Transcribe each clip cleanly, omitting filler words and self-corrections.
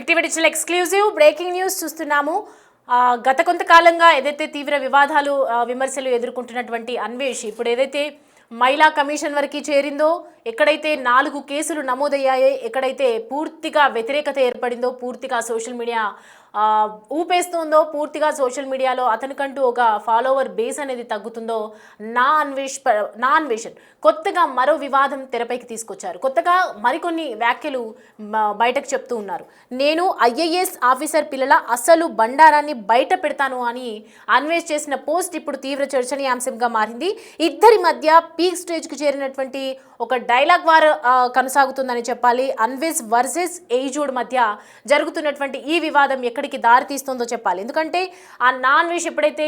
Big TV digital exclusive breaking news చూస్తున్నాము. గత కొంతకాలంగా ఏదైతే తీవ్ర వివాదాలు విమర్శలు ఎదుర్కొంటున్నటువంటి అన్వేష్ ఇప్పుడు ఏదైతే మహిళా కమిషన్ వరకు చేరిందో, ఎక్కడైతే 4 కేసులు నమోదయ్యాయో, ఎక్కడైతే పూర్తిగా వ్యతిరేకత ఏర్పడిందో, పూర్తిగా సోషల్ మీడియా ఊపేస్తుందో, పూర్తిగా సోషల్ మీడియాలో అతనికంటూ ఒక ఫాలోవర్ బేస్ అనేది తగ్గుతుందో, నా అన్వేషణ్ కొత్తగా మరో వివాదం తెరపైకి తీసుకొచ్చారు. కొత్తగా మరికొన్ని వ్యాఖ్యలు బయటకు చెప్తూ ఉన్నారు. నేను IAS ఆఫీసర్ పిల్లల అసలు బండారాన్ని బయట పెడతాను అని అన్వేష్ చేసిన పోస్ట్ ఇప్పుడు తీవ్ర చర్చనీయాంశంగా మారింది. ఇద్దరి మధ్య పీక్ స్టేజ్కి చేరినటువంటి ఒక డైలాగ్ వార్ కొనసాగుతుందని చెప్పాలి. అన్వేష్ వర్సెస్ ఏజూడ్ మధ్య జరుగుతున్నటువంటి ఈ వివాదం ఎక్కడికి దారి తీస్తుందో చెప్పాలి. ఎందుకంటే ఆ అన్వేష్ ఎప్పుడైతే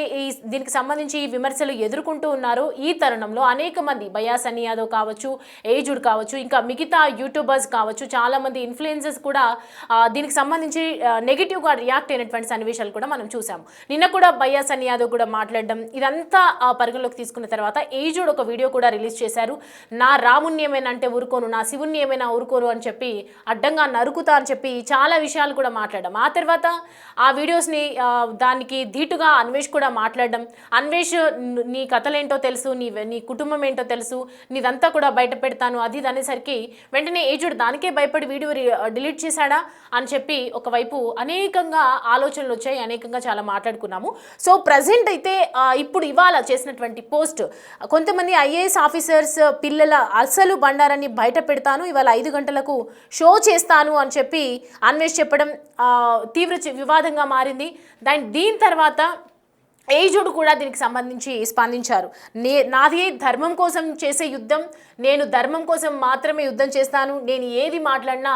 దీనికి సంబంధించి ఈ విమర్శలు ఎదుర్కొంటూ ఉన్నారో, ఈ తరుణంలో అనేక మంది బయా సన్నీ యాదవ్ కావచ్చు, ఏజూడ్ కావచ్చు, ఇంకా మిగతా యూట్యూబర్స్ కావచ్చు, చాలా మంది ఇన్ఫ్లుయెన్సర్స్ కూడా దీనికి సంబంధించి నెగిటివ్గా రియాక్ట్ అయినటువంటి సన్నివేశాలు కూడా మనం చూసాము. నిన్న కూడా బయా సన్నీ యాదవ్ కూడా మాట్లాడడం, ఇదంతా పరిగణలోకి తీసుకున్న తర్వాత ఏజూడ్ ఒక వీడియో కూడా రిలీజ్ చేశారు. నా రాముణ్ణి ఏమైనా అంటే ఊరుకోను, నా శివుణ్ణి ఏమైనా ఊరుకోను అని చెప్పి, అడ్డంగా నరుకుతా అని చెప్పి చాలా విషయాలు కూడా మాట్లాడడం. ఆ తర్వాత ఆ వీడియోస్ని దానికి ధీటుగా అన్వేష్ కూడా మాట్లాడడం. అన్వేష్ నీ కథలేంటో తెలుసు, నీ కుటుంబం ఏంటో తెలుసు, నీదంతా కూడా బయట పెడతాను అది అనేసరికి వెంటనే ఏజుడు దానికే భయపడి వీడియో డిలీట్ చేశాడా అని చెప్పి ఒకవైపు అనేకంగా ఆలోచనలు వచ్చాయి, అనేకంగా చాలా మాట్లాడుకున్నాము. సో ప్రజెంట్ అయితే ఇప్పుడు ఇవాళ చేసినటువంటి పోస్ట్, కొంతమంది IAS ఆఫీసర్స్ పిల్లల అసలు బండారాన్ని బయట పెడతాను, ఇవాళ 5 గంటలకు షో చేస్తాను అని చెప్పి అన్వేష్ చెప్పడం తీవ్ర వివాదంగా మారింది. దీని తర్వాత ఏజుడు కూడా దీనికి సంబంధించి స్పందించారు. నాది ధర్మం కోసం చేసే యుద్ధం, నేను ధర్మం కోసం మాత్రమే యుద్ధం చేస్తాను, నేను ఏది మాట్లాడినా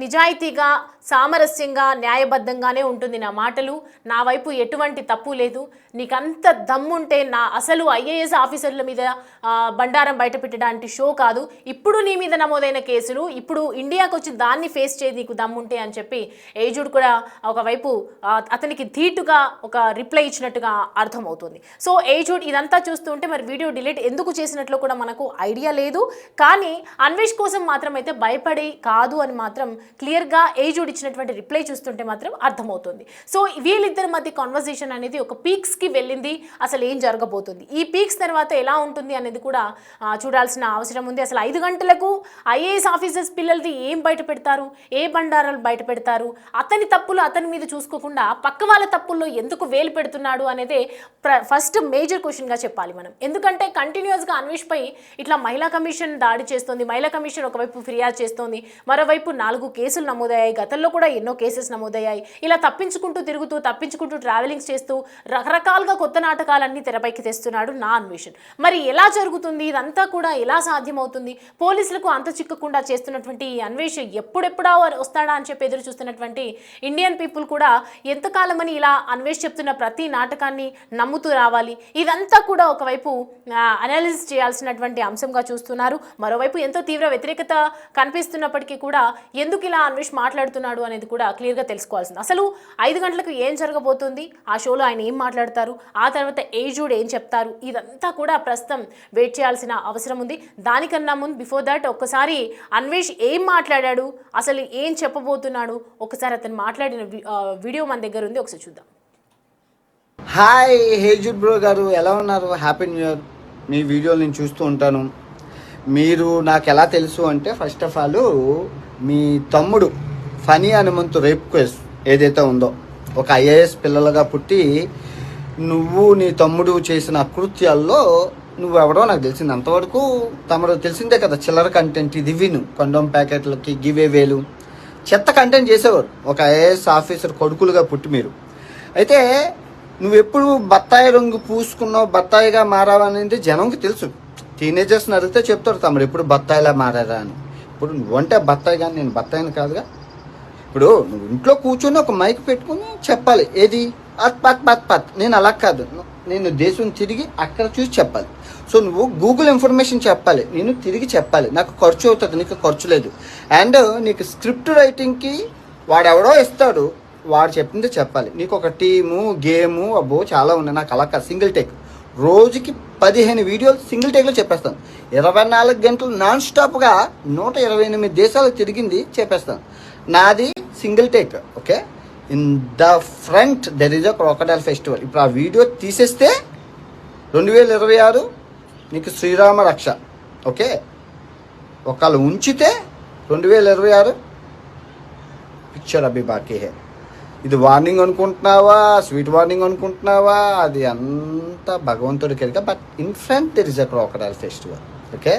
నిజాయితీగా సామరస్యంగా న్యాయబద్ధంగానే ఉంటుంది నా మాటలు, నా వైపు ఎటువంటి తప్పు లేదు, నీకంత దమ్ముంటే నా అసలు IAS ఆఫీసర్ల మీద బండారం బయట పెట్టడానికి షో కాదు, ఇప్పుడు నీ మీద నమోదైన కేసులు, ఇప్పుడు ఇండియాకు వచ్చి దాన్ని ఫేస్ చేయి నీకు దమ్ముంటే అని చెప్పి ఏజుడు కూడా ఒకవైపు అతనికి ధీటుగా ఒక రిప్లై ఇచ్చినట్టుగా అర్థమవుతుంది. సో ఏజుడ్ ఇదంతా చూస్తుంటే మరి వీడియో డిలీట్ ఎందుకు చేసినట్లు కూడా మనకు ఐడియా లేదు, కానీ అన్వేష్ కోసం మాత్రం అయితే భయపడి కాదు అని మాత్రం క్లియర్గా ఏజుడ్ ఇచ్చినటువంటి రిప్లై చూస్తుంటే మాత్రం అర్థమవుతుంది. సో వీళ్ళిద్దరి మధ్య కాన్వర్సేషన్ అనేది ఒక పీక్స్కి వెళ్ళింది. అసలు ఏం జరగబోతుంది, ఈ పీక్స్ తర్వాత ఎలా ఉంటుంది అనేది కూడా చూడాల్సిన అవసరం ఉంది. అసలు 5 గంటలకు IAS ఆఫీసర్స్ పిల్లలది ఏం బయట పెడతారు, ఏ బండారాలు బయట పెడతారు, అతని తప్పులు అతని మీద చూసుకోకుండా పక్క వాళ్ళ తప్పుల్లో ఎందుకు వేలు పెడుతున్నాడు అనేదే ఫస్ట్ మేజర్ క్వశ్చన్గా చెప్పాలి మనం. ఎందుకంటే కంటిన్యూస్గా అన్వేష్ పై ఇట్లా మహిళా కమిషన్ దాడి చేస్తుంది, మహిళా కమిషన్ ఒకవైపు ఫిర్యాదు చేస్తోంది, మరోవైపు 4 కేసులు నమోదయ్యాయి, గతంలో కూడా ఎన్నో కేసెస్ నమోదయ్యాయి. ఇలా తప్పించుకుంటూ ట్రావెలింగ్స్ చేస్తూ రకరకాలుగా కొత్త నాటకాలన్నీ తెరపైకి తెస్తున్నాడు నా అన్వేషణ్. మరి ఎలా జరుగుతుంది, ఇదంతా కూడా ఎలా సాధ్యమవుతుంది, పోలీసులకు అంత చిక్కకుండా చేస్తున్నటువంటి ఈ అన్వేష్ ఎప్పుడెప్పుడా వస్తాడా అని చెప్పి ఎదురు చూస్తున్నటువంటి ఇండియన్ పీపుల్ కూడా ఎంతకాలమని ఇలా అన్వేష్ చెప్తున్న ప్రతి నాటకాన్ని నమ్ముతూ రావాలి, ఇదంతా కూడా ఒకవైపు అనాలిసిస్ చేయాల్సినటువంటి అంశంగా చూస్తున్నారు. మరోవైపు ఎంతో తీవ్ర వ్యతిరేకత కనిపిస్తున్నప్పటికీ కూడా ఎందుకు ఇలా అన్వేష్ మాట్లాడుతున్నాడు అనేది కూడా క్లియర్గా తెలుసుకోవాల్సింది. అసలు 5 గంటలకు ఏం జరగబోతుంది, ఆ షోలో ఆయన ఏం మాట్లాడతారు, ఆ తర్వాత ఏజుడ్ ఏం చెప్తారు, ఇదంతా కూడా ప్రస్తుతం వెయిట్ చేయాల్సిన అవసరం ఉంది. దానికన్నా ముందు బిఫోర్ దాట్ ఒక్కసారి అన్వేష్ ఏం మాట్లాడాడు, అసలు ఏం చెప్పబోతున్నాడు, ఒకసారి అతను మాట్లాడిన వీడియో మన దగ్గర ఉంది, ఒకసారి చూద్దాం. హాయ్ ఏజుడ్ బ్రో గారు, ఎలా ఉన్నారు? Happy new year. మీ వీడియోలు నేను చూస్తూ ఉంటాను. మీరు నాకు ఎలా తెలుసు అంటే, ఫస్ట్ ఆఫ్ ఆల్ మీ తమ్ముడు ఫనీ హనుమంతు రేప్ కేసు ఏదైతే ఉందో, ఒక IAS పిల్లలుగా పుట్టి నువ్వు నీ తమ్ముడు చేసిన అకృత్యాల్లో నువ్వెవడో నాకు తెలిసింది. అంతవరకు తమ్ముడు తెలిసిందే కదా, చిల్లర కంటెంట్ ఇది విను, కొండోమ్ ప్యాకెట్లకి గివే వేలు చెత్త కంటెంట్ చేసేవారు ఒక IAS ఆఫీసర్ కొడుకులుగా పుట్టి మీరు. అయితే నువ్వెప్పుడు బత్తాయి రంగు పూసుకున్నావు, బత్తాయిగా మారావనేది జనంకి తెలుసు. టీనేజర్స్ని అడిగితే చెప్తారు తమ్ముడు ఎప్పుడు బత్తాయిలా మారారా అని. ఇప్పుడు నువ్వంటే బత్తాయి, కానీ నేను బత్తాయిని కాదుగా. ఇప్పుడు నువ్వు ఇంట్లో కూర్చొని ఒక మైక్ పెట్టుకుని చెప్పాలి, ఏది పత్. నేను అలా కాదు, నేను దేశం తిరిగి అక్కడ చూసి చెప్పాలి. సో నువ్వు గూగుల్ ఇన్ఫర్మేషన్ చెప్పాలి, నేను తిరిగి చెప్పాలి. నాకు ఖర్చు అవుతుంది, నీకు ఖర్చు లేదు. అండ్ నీకు స్క్రిప్ట్ రైటింగ్కి వాడెవడో ఇస్తాడు, వాడు చెప్పింది చెప్పాలి. నీకు ఒక టీము గేము అబ్బో చాలా ఉన్నాయి. నాకు అలా కాదు, సింగిల్ టేక్. రోజుకి 15 వీడియోలు సింగిల్ టేక్లో చెప్పేస్తాను. 24 గంటలు నాన్ స్టాప్గా 128 దేశాలు తిరిగింది చెప్పేస్తాను. నాది single take. Okay, in the front there is a crocodile festival. ఇప్పుడు ఆ వీడియో తీసేస్తే 2026 నీకు శ్రీరామ రక్ష. ఓకే, ఒకళ్ళు ఉంచితే 2026 పిక్చర్ అభి బాకీ హే. ఇది వార్నింగ్ అనుకుంటున్నావా, స్వీట్ వార్నింగ్ అనుకుంటున్నావా, అది అంతా భగవంతుడికి ఎరిక. But in front there is a crocodile festival. Okay,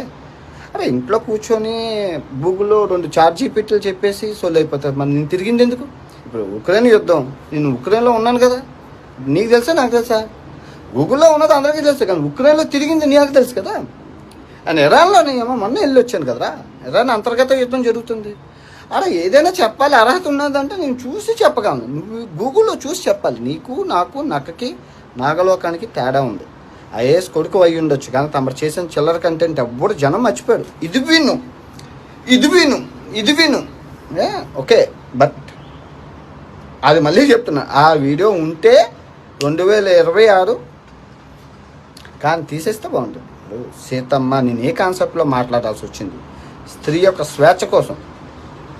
అరే ఇంట్లో కూర్చొని గూగుల్లో 2 చాట్ జీపీటీలు చెప్పేసి సోల్ అయిపోతుంది. మరి నేను తిరిగింది ఎందుకు? ఇప్పుడు ఉక్రెయిన్ యుద్ధం, నేను ఉక్రెయిన్లో ఉన్నాను కదా, నీకు తెలుసా నాకు తెలుసా? గూగుల్లో ఉన్నది అందరికీ తెలుసు, కానీ ఉక్రెయిన్లో తిరిగింది నీకు తెలుసు కదా. అండ్ ఇరాన్లోనే ఏమో మొన్న వెళ్ళి వచ్చాను కదరా. ఇరాన్ అంతర్గత యుద్ధం జరుగుతుంది. అలా ఏదైనా చెప్పాలి, అర్హత ఉన్నదంటే నేను చూసి చెప్పగలను. నువ్వు గూగుల్లో చూసి చెప్పాలి. నీకు నాకు నక్కకి నాగలోకానికి తేడా ఉంది. ఐఏఎస్ కొడుకు అయి ఉండొచ్చు, కానీ తమరు చేసిన చిల్లర కంటెంట్ ఎవ్వడు జనం మర్చిపోయాడు. ఇది విను. ఓకే, బట్ అది మళ్ళీ చెప్తున్నా, ఆ వీడియో ఉంటే 2026 కానీ తీసేస్తే బాగుంటుంది. ఇప్పుడు సీతమ్మ, నేను ఏ కాన్సెప్ట్లో మాట్లాడాల్సి వచ్చింది? స్త్రీ యొక్క స్వేచ్ఛ కోసం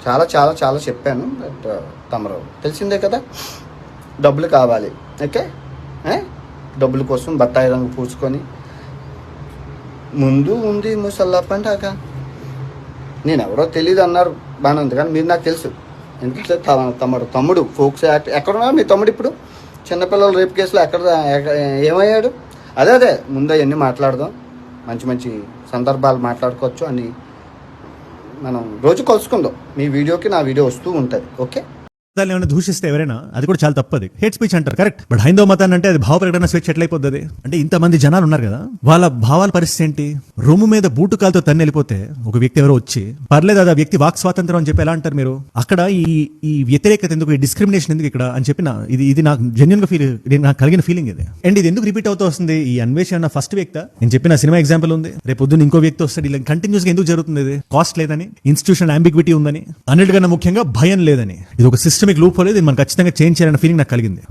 చాలా చాలా చాలా చెప్పాను. బట్ తమరు తెలిసిందే కదా, డబ్బులు కావాలి. ఓకే, డబ్బుల కోసం బత్తాయి రంగు పూసుకొని ముందు ఉంది ముసల్లా పండాక. నేను ఎవరో తెలియదు అన్నారు, బాగానే ఉంది, కానీ మీరు నాకు తెలుసు. ఎందుకంటే తమ్ముడు ఫోక్స్ యాక్ట్ ఎక్కడున్నారు మీ తమ్ముడు? ఇప్పుడు చిన్నపిల్లల రేపు కేసులో ఏమయ్యాడు? అదే ముందు అవన్నీ మాట్లాడదాం, మంచి మంచి సందర్భాలు మాట్లాడుకోవచ్చు అని మనం రోజు కలుసుకుందాం. మీ వీడియోకి నా వీడియో వస్తూ ఉంటుంది. ఓకే, ఏమైనా దూషిస్తే ఎవరైనా అది కూడా చాలా తప్పది. హేట్ స్పీచ్ అంటారు, కరెక్ట్. బట్ హైందవ మతాన్ని అంటే అది భావ ప్రకటన స్వేచ్ఛ ఎట్లయిపోతుంది? అంటే ఇంతమంది జనాలు ఉన్నారు కదా, వాళ్ళ భావాల పరిస్థితి ఏంటి? రొమ్ము మీద బూటు కాలుతో తన్ని వెళ్ళిపోతే ఒక వ్యక్తి ఎవరో వచ్చి పర్లేదు అది ఆ వ్యక్తి వాక్ స్వాతంత్రం అని చెప్పి ఎలా అంటారు మీరు? అక్కడ ఈ వ్యతిరేకత ఎందుకు, ఈ డిస్క్రిమినేషన్ ఎందుకు ఇక్కడ అని చెప్పి ఇది నాకు జెన్యున్ గా నాకు కలిగిన ఫీలింగ్ ఇది. అండ్ ఇది ఎందుకు రిపీట్ అవుతూ వస్తుంది? ఈ అన్వేషణ ఫస్ట్ వ్యక్తి నేను చెప్పిన సినిమా ఎగ్జాంపుల్ ఉంది, రేపు పొద్దున్న ఇంకో వ్యక్తి వస్తాడు. ఇలా కంటిన్యూస్ గా ఎందుకు జరుగుతుంది? ఇది కాస్ట్ లేదని, ఇన్స్టిట్యూషన్ అంబిగ్విటీ ఉందని, అన్నిటికన్నా ముఖ్యంగా భయం లేదని. ఇది ఒక సిస్టమిక్ లూప్ హోల్. ఇది మనం ఖచ్చితంగా చేంజ్ చేయాలన్న ఫీలింగ్ నాకు కలిగింది.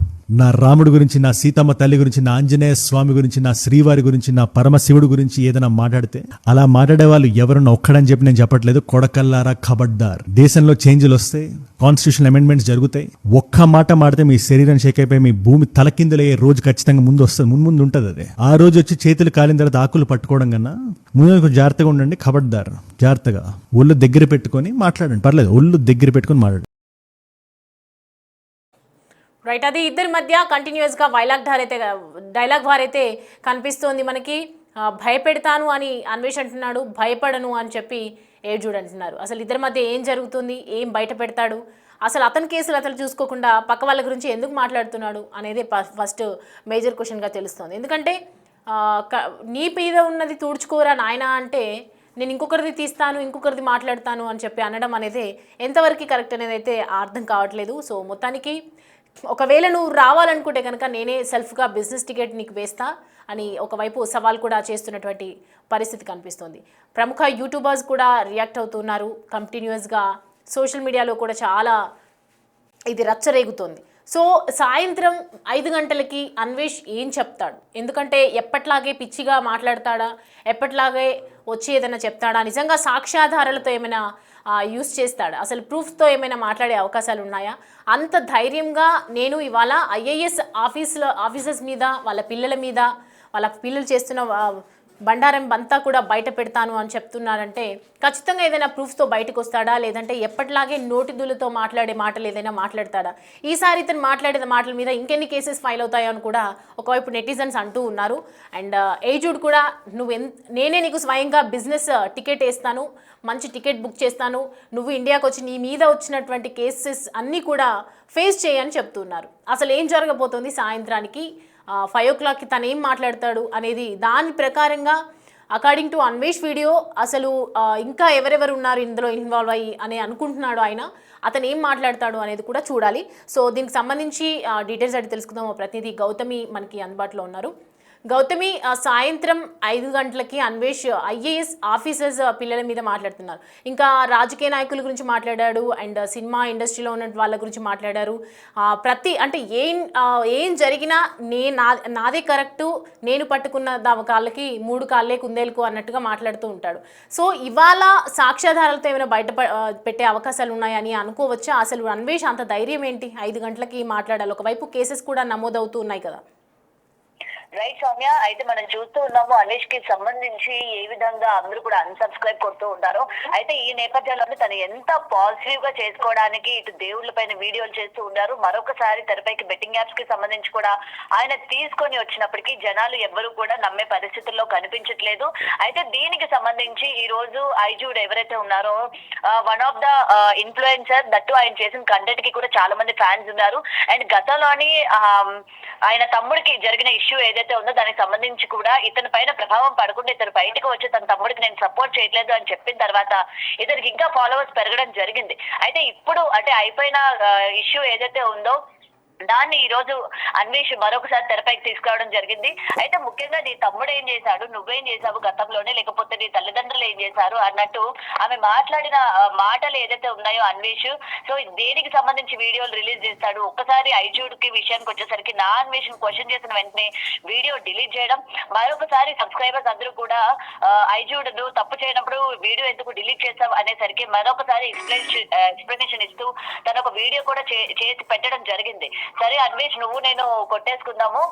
నా రాముడి గురించి, నా సీతమ్మ తల్లి గురించి, నా ఆంజనేయ స్వామి గురించి, నా శ్రీవారి గురించి, నా పరమశివుడు గురించి ఏదైనా మాట్లాడితే అలా మాట్లాడే వాళ్ళు ఎవరన్నా ఒక్కడని చెప్పి నేను చెప్పట్లేదు. కొడకల్లారా ఖబర్దార్. దేశంలో చేంజ్లు వస్తాయి, కాన్స్టిట్యూషన్ అమెండ్మెంట్స్ జరుగుతాయి. ఒక్క మాట మాడితే మీ శరీరం షేక్ అయిపోయి మీ భూమి తలకిందులయ్యే రోజు ఖచ్చితంగా ముందు వస్తుంది, ముందు ఉంటుంది. అదే ఆ రోజు వచ్చి చేతులు కాలిన తర్వాత ఆకులు పట్టుకోవడం కన్నా ముందు జాగ్రత్తగా ఉండండి. ఖబర్దార్, జాగ్రత్తగా ఒళ్ళు దగ్గర పెట్టుకొని మాట్లాడండి. పర్లేదు, ఒళ్ళు దగ్గర పెట్టుకొని మాట్లాడండి. రైట్, అది ఇద్దరి మధ్య కంటిన్యూస్గా డైలాగ్ వార్ అయితే కనిపిస్తోంది మనకి. భయపెడతాను అని అన్వేష్ అంటున్నాడు, భయపడను అని చెప్పి ఏజుడ్ అంటున్నారు. అసలు ఇద్దరి మధ్య ఏం జరుగుతుంది, ఏం బయట పెడతాడు, అసలు అతని కేసులు అతను చూసుకోకుండా పక్క వాళ్ళ గురించి ఎందుకు మాట్లాడుతున్నాడు అనేది ఫస్ట్ మేజర్ క్వశ్చన్గా తెలుస్తుంది. ఎందుకంటే నీ మీద ఉన్నది తుడుచుకోరా నాయన అంటే నేను ఇంకొకరిది తీస్తాను, ఇంకొకరిది మాట్లాడతాను అని చెప్పి అనడం అనేది ఎంతవరకు కరెక్ట్ అనేది అయితే అర్థం కావట్లేదు. సో మొత్తానికి ఒకవేళ నువ్వు రావాలనుకుంటే కనుక నేనే సెల్ఫ్గా బిజినెస్ టికెట్ నీకు వేస్తా అని ఒకవైపు సవాల్ కూడా చేస్తున్నటువంటి పరిస్థితి కనిపిస్తుంది. ప్రముఖ యూట్యూబర్స్ కూడా రియాక్ట్ అవుతున్నారు కంటిన్యూస్గా. సోషల్ మీడియాలో కూడా చాలా ఇది రచ్చరేగుతోంది. సో సాయంత్రం 5 గంటలకి అన్వేష్ ఏం చెప్తాడు? ఎందుకంటే ఎప్పట్లాగే పిచ్చిగా మాట్లాడతాడా, ఎప్పట్లాగే వచ్చి ఏదైనా చెప్తాడా, నిజంగా సాక్ష్యాధారాలతో ఏమైనా యూస్ చేస్తాడా, అసలు ప్రూఫ్తో ఏమైనా మాట్లాడే అవకాశాలు ఉన్నాయా? అంత ధైర్యంగా నేను ఇవాళ ఐఏఎస్ ఆఫీసర్స్ మీద, వాళ్ళ పిల్లల మీద, వాళ్ళ పిల్లలు చేస్తున్న బండారం అంతా కూడా బయట పెడతాను అని చెప్తున్నారంటే ఖచ్చితంగా ఏదైనా ప్రూఫ్తో బయటకు వస్తాడా, లేదంటే ఎప్పటిలాగే నోటిదులతో మాట్లాడే మాటలు ఏదైనా మాట్లాడతాడా? ఈసారి ఇతను మాట్లాడిన మాటల మీద ఇంకెన్ని కేసెస్ ఫైల్ అవుతాయో అని కూడా ఒకవైపు నెటిజన్స్ అంటూ ఉన్నారు. అండ్ ఏజుడ్ కూడా నేనే నీకు స్వయంగా బిజినెస్ టికెట్ వేస్తాను, మంచి టికెట్ బుక్ చేస్తాను, నువ్వు ఇండియాకి వచ్చి నీ మీద వచ్చినటువంటి కేసెస్ అన్నీ కూడా ఫేస్ చేయని చెప్తున్నారు. అసలు ఏం జరగబోతోంది సాయంత్రానికి 5 o'clockకి తను ఏం మాట్లాడతాడు అనేది దాని ప్రకారంగా అకార్డింగ్ టు అన్వేష్ వీడియో అసలు ఇంకా ఎవరెవరు ఉన్నారు ఇందులో ఇన్వాల్వ్ అయ్యి అని అనుకుంటున్నాడు ఆయన, అతను ఏం మాట్లాడతాడు అనేది కూడా చూడాలి. సో దీనికి సంబంధించి డీటెయిల్స్ అడిగి తెలుసుకుందాం. ప్రతినిధి గౌతమి మనకి అందుబాటులో ఉన్నారు. గౌతమి సాయంత్రం 5 గంటలకి అన్వేష్ ఐఏఎస్ ఆఫీసర్స్ పిల్లల మీద మాట్లాడుతున్నారు. ఇంకా రాజకీయ నాయకుల గురించి మాట్లాడాడు అండ్ సినిమా ఇండస్ట్రీలో ఉన్న వాళ్ళ గురించి మాట్లాడారు. అంటే ఏం జరిగినా నాదే కరెక్టు, నేను పట్టుకున్న కాళ్ళకి 3 కాళ్ళే కుందేలకు అన్నట్టుగా మాట్లాడుతూ ఉంటాడు. సో ఇవాళ సాక్ష్యాధారాలతో ఏమైనా పెట్టే అవకాశాలు ఉన్నాయని అనుకోవచ్చా? అసలు అన్వేష్ అంత ధైర్యం ఏంటి 5 గంటలకి మాట్లాడాలి? ఒకవైపు కేసెస్ కూడా నమోదవుతూ ఉన్నాయి కదా. రైట్ సౌమ్య, అయితే మనం చూస్తూ ఉన్నాము అన్వేష్ కి సంబంధించి ఏ విధంగా అందరూ కూడా అన్సబ్స్క్రైబ్ కొడుతూ ఉంటారు. అయితే ఈ నేపథ్యంలోనే తను ఎంత పాజిటివ్ గా చేసుకోవడానికి ఇటు దేవుళ్ళ పైన వీడియోలు చేస్తూ ఉన్నారు. మరొకసారి తెరపైకి బెట్టింగ్ యాప్స్ కి సంబంధించి కూడా ఆయన తీసుకొని వచ్చినప్పటికీ జనాలు ఎవ్వరూ కూడా నమ్మే పరిస్థితుల్లో కనిపించట్లేదు. అయితే దీనికి సంబంధించి ఈ రోజు ఐజూడ్ ఎవరైతే ఉన్నారో one of the influencer that ఆయన చేసిన కంటెంట్ కి కూడా చాలా మంది ఫ్యాన్స్ ఉన్నారు. అండ్ గతంలోని ఆయన తమ్ముడికి జరిగిన ఇష్యూ ఏదైతే ఉందో దానికి సంబంధించి కూడా ఇతని పైన ప్రభావం పడకుండా ఇతను బయటకు వచ్చి తన తమ్ముడికి నేను సపోర్ట్ చేయట్లేదు అని చెప్పిన తర్వాత ఇతనికి ఇంకా ఫాలోవర్స్ పెరగడం జరిగింది. అయితే ఇప్పుడు అంటే అయిపోయిన ఇష్యూ ఏదైతే ఉందో దాన్ని ఈ రోజు అన్వేష్ మరొకసారి తెరపైకి తీసుకురావడం జరిగింది. అయితే ముఖ్యంగా నీ తమ్ముడు ఏం చేశాడు, నువ్వేం చేశావు గతంలోనే, లేకపోతే నీ తల్లిదండ్రులు ఏం చేశారు అన్నట్టు ఆమె మాట్లాడిన మాటలు ఏదైతే ఉన్నాయో అన్వేష్, సో దేనికి సంబంధించి వీడియోలు రిలీజ్ చేస్తాడు. ఒక్కసారి ఐజూడ్ కి విషయానికి వచ్చేసరికి నా అన్వేష్ క్వశ్చన్ చేసిన వెంటనే వీడియో డిలీట్ చేయడం, మరొకసారి సబ్స్క్రైబర్స్ అందరూ కూడా ఐజూడ్ నువ్వు తప్పు చేయనప్పుడు వీడియో ఎందుకు డిలీట్ చేస్తావు అనేసరికి మరొకసారి ఎక్స్ప్లెనేషన్ ఇస్తూ తన ఒక వీడియో కూడా చేసి పెట్టడం జరిగింది. సరే అన్వేష్, నువ్వు నేను కొట్టేసుకుందాము,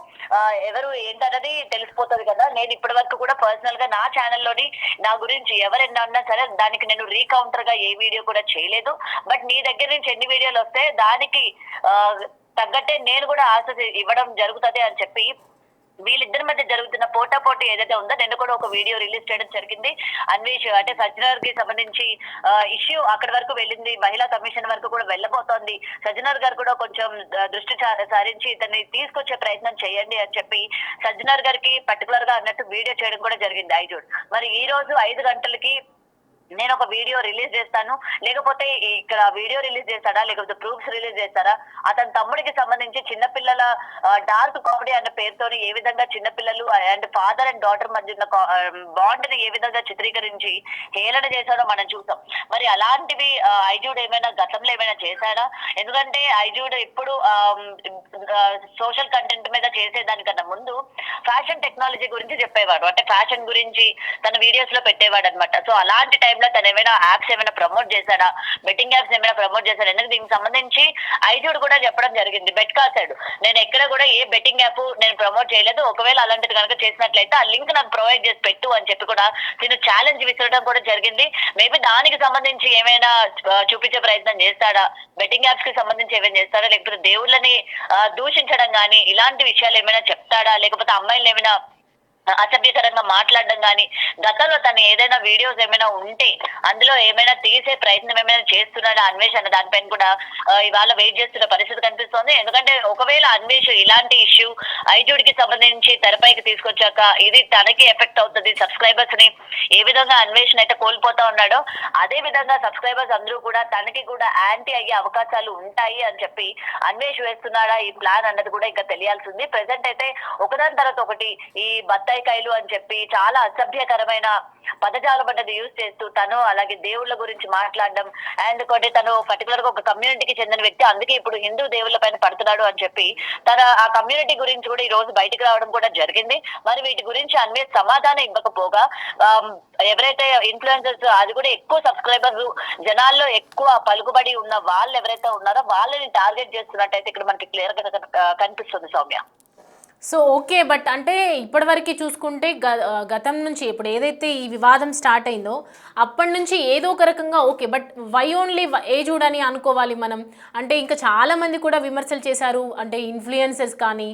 ఎవరు ఏంటన్నది తెలిసిపోతుంది కదా. నేను ఇప్పటి వరకు కూడా పర్సనల్ గా నా ఛానల్లోని నా గురించి ఎవరైనా ఉన్నా సరే దానికి నేను రీకౌంటర్ గా ఏ వీడియో కూడా చేయలేదు. బట్ నీ దగ్గర నుంచి ఎన్ని వీడియోలు వస్తే దానికి తగ్గట్టే నేను కూడా ఆశ ఇవ్వడం జరుగుతుంది అని చెప్పి వీళ్ళిద్దరి మధ్య జరుగుతున్న పోటాపోటీ ఏదైతే ఉందో నేను కూడా ఒక వీడియో రిలీజ్ చేయడం జరిగింది. అన్వేష్ అంటే సజ్జనర్ కి సంబంధించి ఇష్యూ అక్కడి వరకు వెళ్ళింది, మహిళా కమిషన్ వరకు కూడా వెళ్ళబోతోంది. సజ్జనర్ గారు కూడా కొంచెం దృష్టి సారించి ఇతన్ని తీసుకొచ్చే ప్రయత్నం చేయండి అని చెప్పి సజ్జనర్ గారికి పర్టికులర్ గా అన్నట్టు వీడియో చేయడం కూడా జరిగింది ఐజూడ్. మరి ఈ రోజు 5 గంటలకి నేను ఒక వీడియో రిలీజ్ చేస్తాను, లేకపోతే ఇక్కడ వీడియో రిలీజ్ చేస్తాడా లేకపోతే ప్రూఫ్స్ రిలీజ్ చేస్తారా, అతని తమ్ముడికి సంబంధించి చిన్నపిల్లల డార్క్ కామెడీ అన్న పేరుతోని ఏ విధంగా చిన్నపిల్లలు అండ్ ఫాదర్ అండ్ డాటర్ మధ్య ఉన్న బాండ్ ని ఏ విధంగా చిత్రీకరించి హేళన చేశాడో మనం చూసాం. మరి అలాంటివి ఐజూడ్ ఏమైనా గతంలో ఏమైనా చేశాడా? ఎందుకంటే ఐజూడ్ ఇప్పుడు సోషల్ కంటెంట్ మీద చేసేదానికన్నా ముందు ఫ్యాషన్ టెక్నాలజీ గురించి చెప్పేవాడు, అంటే ఫ్యాషన్ గురించి తన వీడియోస్ లో పెట్టేవాడు అనమాట. సో అలాంటి టైంలో తను ఏమైనా యాప్స్ ఏమైనా ప్రమోట్ చేశాడా, బెట్టింగ్ యాప్స్ ఏమైనా ప్రమోట్ చేశాడా? ఎందుకంటే దీనికి సంబంధించి ఐజూడ్ కూడా చెప్పడం జరిగింది, బెట్ కాసాడు, నేను ఎక్కడ కూడా ఏ బెట్టింగ్ యాప్ నేను ప్రమోట్ చేయలేదు, ఒకవేళ అలాంటిది కనుక చేసినట్లయితే ఆ లింక్ నాకు ప్రొవైడ్ చేసి పెట్టు అని చెప్పి కూడా నేను ఛాలెంజ్ విసరడం కూడా జరిగింది. మేబీ దానికి సంబంధించి ఏమైనా చూపించే ప్రయత్నం చేస్తాడా, బెట్టింగ్ యాప్స్ కి సంబంధించి ఏమైనా చేస్తాడా, లేకపోతే దేవుళ్ళని దూషించడం కానీ ఇలాంటి విషయాలు ఏమైనా చెప్తాడా, లేకపోతే అమ్మాయిలు ఏమైనా అసభ్యకరంగా మాట్లాడడం కానీ గతంలో తను ఏదైనా వీడియోస్ ఏమైనా ఉంటే అందులో ఏమైనా తీసే ప్రయత్నం ఏమైనా చేస్తున్నాడా అన్వేష్ అన్న దానిపైన కూడా ఇవాళ వెయిట్ చేస్తున్న పరిస్థితి కనిపిస్తోంది. ఎందుకంటే ఒకవేళ అన్వేష్ ఇలాంటి ఇష్యూ ఐజూడ్ కి సంబంధించి తెరపైకి తీసుకొచ్చాక ఇది తనకి ఎఫెక్ట్ అవుతుంది, సబ్స్క్రైబర్స్ ని ఏ విధంగా అన్వేష్ అయితే కోల్పోతా ఉన్నాడో అదే విధంగా సబ్స్క్రైబర్స్ అందరూ కూడా తనకి కూడా యాంటీ అయ్యే అవకాశాలు ఉంటాయి అని చెప్పి అన్వేష్ వేస్తున్నాడా ఈ ప్లాన్ అన్నది కూడా ఇంకా తెలియాల్సింది. ప్రెసెంట్ అయితే ఒకదాని తర్వాత ఒకటి ఈ బత్తాయికాయలు అని చెప్పి చాలా అసభ్యకరమైన పదజాలం అన్నది యూజ్ చేస్తూ తను అలాగే దేవుళ్ళ గురించి మాట్లాడడం అండ్ కొన్ని తను పర్టికులర్ గా ఒక కమ్యూనిటీకి చెందిన వ్యక్తి, అందుకే ఇప్పుడు హిందూ దేవుళ్ళ పైన పడుతున్నాడు అని చెప్పి తన ఆ కమ్యూనిటీ గురించి కూడా ఈ రోజు బయటకు రావడం కూడా జరిగింది. మరి వీటి గురించి అన్వేష్ సమాధానం ఇవ్వకపోగా ఎవరైతే ఇన్ఫ్లుయెన్సర్స్ అది కూడా ఎక్కువ సబ్స్క్రైబర్స్ జనాల్లో ఎక్కువ పలుకుబడి ఉన్న వాళ్ళు ఎవరైతే ఉన్నారో వాళ్ళని టార్గెట్ చేస్తున్నట్టయితే ఇక్కడ మనకి క్లియర్ గా కనిపిస్తుంది సౌమ్య. సో ఓకే, బట్ అంటే ఇప్పటివరకు చూసుకుంటే గతం నుంచి ఇప్పుడు ఏదైతే ఈ వివాదం స్టార్ట్ అయిందో అప్పటి నుంచి ఏదో ఒక రకంగా ఓకే, బట్ వై ఓన్లీ ఏజూడ్ అని అనుకోవాలి మనం? అంటే ఇంకా చాలామంది కూడా విమర్శలు చేశారు, అంటే ఇన్ఫ్లుయెన్సర్స్ కానీ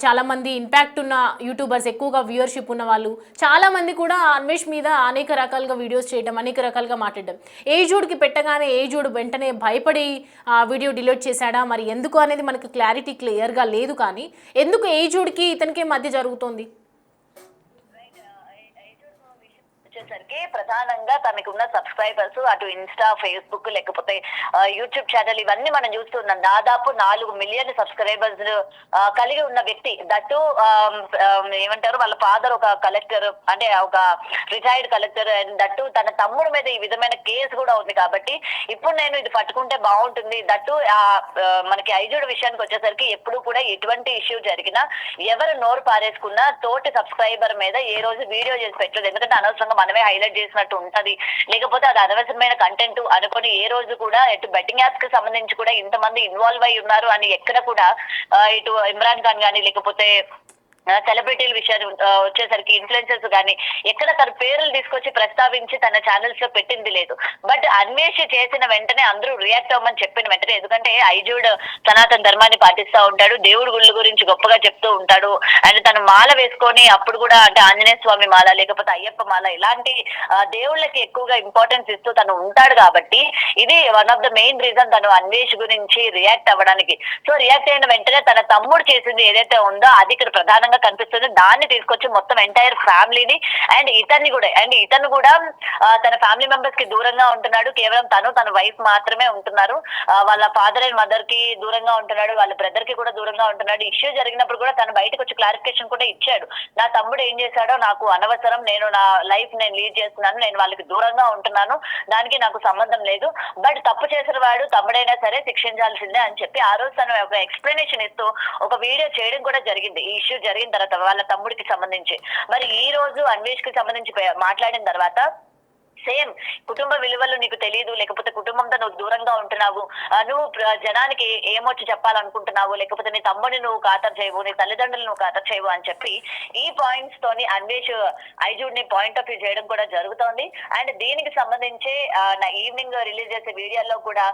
చాలామంది ఇంపాక్ట్ ఉన్న యూట్యూబర్స్, ఎక్కువగా వ్యూవర్షిప్ ఉన్న వాళ్ళు చాలామంది కూడా అన్వేష్ మీద అనేక రకాలుగా వీడియోస్ చేయడం, అనేక రకాలుగా మాట్లాడడం. ఏజూడ్కి పెట్టగానే ఏజూడ్ వెంటనే భయపడి వీడియో డిలీట్ చేశాడా, మరి ఎందుకు అనేది మనకు క్లారిటీ క్లియర్గా లేదు. కానీ ఎందుకు ఏజూడ్ ఇతనికి మధ్య జరుగుతుంది? వచ్చేసరికి ప్రధానంగా తనకు ఉన్న సబ్స్క్రైబర్స్ అటు ఇన్స్టా, ఫేస్బుక్, లేకపోతే యూట్యూబ్ ఛానల్ ఇవన్నీ మనం చూస్తున్నాం. దాదాపు 4 మిలియన్ సబ్స్క్రైబర్స్ కలిగి ఉన్న వ్యక్తి. దట్టు ఏమంటారు, వాళ్ళ ఫాదర్ ఒక కలెక్టర్, అంటే ఒక రిటైర్డ్ కలెక్టర్. అండ్ దట్టు తన తమ్ముడు మీద ఈ విధమైన కేసు కూడా ఉంది. కాబట్టి ఇప్పుడు నేను ఇది పట్టుకుంటే బాగుంటుంది. దట్టు మనకి ఐజుడు విషయానికి వచ్చేసరికి ఎప్పుడు కూడా ఎటువంటి ఇష్యూ జరిగినా, ఎవరు నోరు పారేసుకున్నా తోటి సబ్స్క్రైబర్ మీద ఏ రోజు వీడియో చేసి పెట్టలేదు. ఎందుకంటే అనవసరంగా మనమే హైలైట్ చేసినట్టు ఉంటది, లేకపోతే అది అనవసరమైన కంటెంట్ అనుకొని ఏ రోజు కూడా ఇటు బెట్టింగ్ యాప్స్ కి సంబంధించి కూడా ఇంతమంది ఇన్వాల్వ్ అయి ఉన్నారు అని ఎక్కడ కూడా ఇటు ఇమ్రాన్ ఖాన్ గానీ, లేకపోతే సెలబ్రిటీల విషయాన్ని వచ్చేసరికి ఇన్ఫ్లుయెన్సర్స్ కానీ ఎక్కడ తన పేర్లు తీసుకొచ్చి ప్రస్తావించి తన ఛానల్స్ లో పెట్టింది లేదు. బట్ అన్వేషి చేసిన వెంటనే అందరూ రియాక్ట్ అవ్వమని చెప్పిన వెంటనే, ఎందుకంటే ఐజుడ్ సనాతన ధర్మాన్ని పాటిస్తూ ఉంటాడు, దేవుడి గుళ్ళ గురించి గొప్పగా చెప్తూ ఉంటాడు. అండ్ తను మాల వేసుకొని అప్పుడు కూడా, అంటే ఆంజనేయ స్వామి మాల, లేకపోతే అయ్యప్ప మాల, ఇలాంటి దేవుళ్ళకి ఎక్కువగా ఇంపార్టెన్స్ ఇస్తూ తను ఉంటాడు. కాబట్టి ఇది one of the main reason తను అన్వేష్ గురించి రియాక్ట్ అవ్వడానికి. సో రియాక్ట్ అయిన వెంటనే తన తమ్ముడు చేసింది ఏదైతే ఉందో అది ఇక్కడ ప్రధానంగా కనిపిస్తుంది. దాన్ని తీసుకొచ్చి మొత్తం ఎంటైర్ ఫ్యామిలీని అండ్ ఇతను కూడా తన ఫ్యామిలీ మెంబర్స్ కి దూరంగా ఉంటున్నాడు. కేవలం తన వైఫ్ మాత్రమే ఉంటున్నారు. వాళ్ళ ఫాదర్ అండ్ మదర్ కి దూరంగా ఉంటున్నాడు, వాళ్ళ బ్రదర్ కి కూడా దూరంగా ఉంటున్నాడు. ఇష్యూ జరిగినప్పుడు కూడా తను బయటకు వచ్చి క్లారిఫికేషన్ కూడా ఇచ్చాడు. నా తమ్ముడు ఏం చేశాడో నాకు అనవసరం, నేను నా లైఫ్ నేను లీడ్ చేస్తున్నాను, నేను వాళ్ళకి దూరంగా ఉంటున్నాను, దానికి నాకు సంబంధం లేదు. బట్ తప్పు చేసిన వాడు తమ్ముడైనా సరే శిక్షించాల్సిందే అని చెప్పి ఆ రోజు తను ఒక ఎక్స్ప్లెనేషన్ ఇస్తూ ఒక వీడియో చేయడం కూడా జరిగింది. ఈ ఇష్యూ జరిగిన తర్వాత వాళ్ళ తమ్ముడికి సంబంధించి. మరి ఈ రోజు అన్వేష్ కి సంబంధించి మాట్లాడిన తర్వాత సేమ్ కుటుంబ విలువలు నీకు తెలియదు, లేకపోతే కుటుంబంతో నువ్వు దూరంగా ఉంటున్నావు, నువ్వు జనానికి ఏమొచ్చి చెప్పాలనుకుంటున్నావు, లేకపోతే నీ తమ్ముడిని నువ్వు ఖాతరు చేయవు, నీ తల్లిదండ్రులు నువ్వు ఖాతరు చేయవు అని చెప్పి ఈ పాయింట్స్ తోని అన్వేష్ ఐజుడ్ ని పాయింట్ ఆఫ్ వ్యూ చేయడం కూడా జరుగుతోంది. అండ్ దీనికి సంబంధించి నా ఈవినింగ్ రిలీజ్ చేసే వీడియోలో కూడా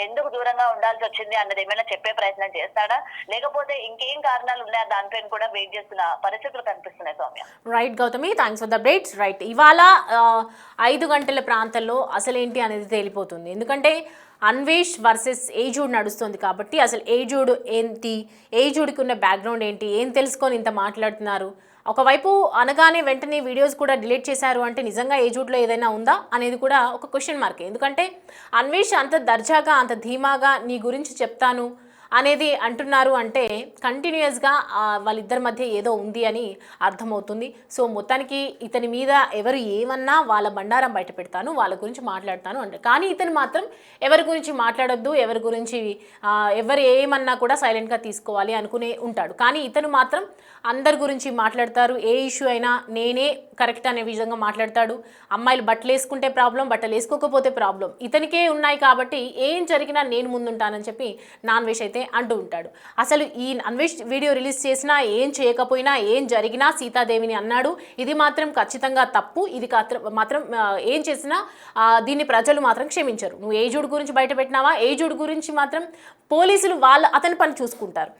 ఎందుకు దూరంగా ఉండాల్సి వచ్చింది అన్నది ఏమైనా చెప్పే ప్రయత్నం చేస్తాడా, లేకపోతే ఇంకేం కారణాలు ఉన్నాయా దానిపైన కూడా వెయిట్ చేస్తున్న పరిస్థితులు కనిపిస్తున్నాయి. Soumya. Right Gautami, thanks for the updates. Right, ఇవాళ 5 గంటల ప్రాంతంలో అసలేంటి అనేది తేలిపోతుంది. ఎందుకంటే అన్వేష్ వర్సెస్ ఏజుడ్ నడుస్తుంది కాబట్టి అసలు ఏజుడ్ ఏంటి, ఏజుడ్కి ఉన్న బ్యాక్గ్రౌండ్ ఏంటి, ఏం తెలుసుకొని ఇంత మాట్లాడుతున్నారు. ఒకవైపు అనగానే వెంటనే వీడియోస్ కూడా డిలీట్ చేశారు అంటే నిజంగా ఏజుడ్లో ఏదైనా ఉందా అనేది కూడా ఒక క్వశ్చన్ మార్క్. ఎందుకంటే అన్వేష్ అంత దర్జాగా, అంత ధీమాగా నీ గురించి చెప్తాను అనేది అంటున్నారు అంటే కంటిన్యూస్గా వాళ్ళిద్దరి మధ్య ఏదో ఉంది అని అర్థమవుతుంది. సో మొత్తానికి ఇతని మీద ఎవరు ఏమన్నా వాళ్ళ బండారం బయట పెడతాను, వాళ్ళ గురించి మాట్లాడతాను అంటే, కానీ ఇతను మాత్రం ఎవరి గురించి మాట్లాడొద్దు, ఎవరి గురించి ఎవరు ఏమన్నా కూడా సైలెంట్గా తీసుకోవాలి అనుకునే ఉంటాడు. కానీ ఇతను మాత్రం అందరి గురించి మాట్లాడతారు. ఏ ఇష్యూ అయినా నేనే కరెక్ట్ అనే విధంగా మాట్లాడతాడు. అమ్మాయిలు బట్టలు వేసుకుంటే ప్రాబ్లం, బట్టలు వేసుకోకపోతే ప్రాబ్లం, ఇతనికే ఉన్నాయి కాబట్టి ఏం జరిగినా నేను ముందుంటానని చెప్పి అన్వేష్ అయితే అంటూ ఉంటాడు. అసలు ఈ అన్వేష్ వీడియో రిలీజ్ చేసినా, ఏం చేయకపోయినా, ఏం జరిగినా సీతాదేవిని అన్నాడు. ఇది మాత్రం ఖచ్చితంగా తప్పు. ఇది మాత్రం ఏం చేసినా దీన్ని ప్రజలు మాత్రం క్షమించరు. నువ్వు ఏజుడ్ గురించి బయట పెట్టినావా, ఏజుడ్ గురించి మాత్రం పోలీసులు అతని పని చూసుకుంటారు.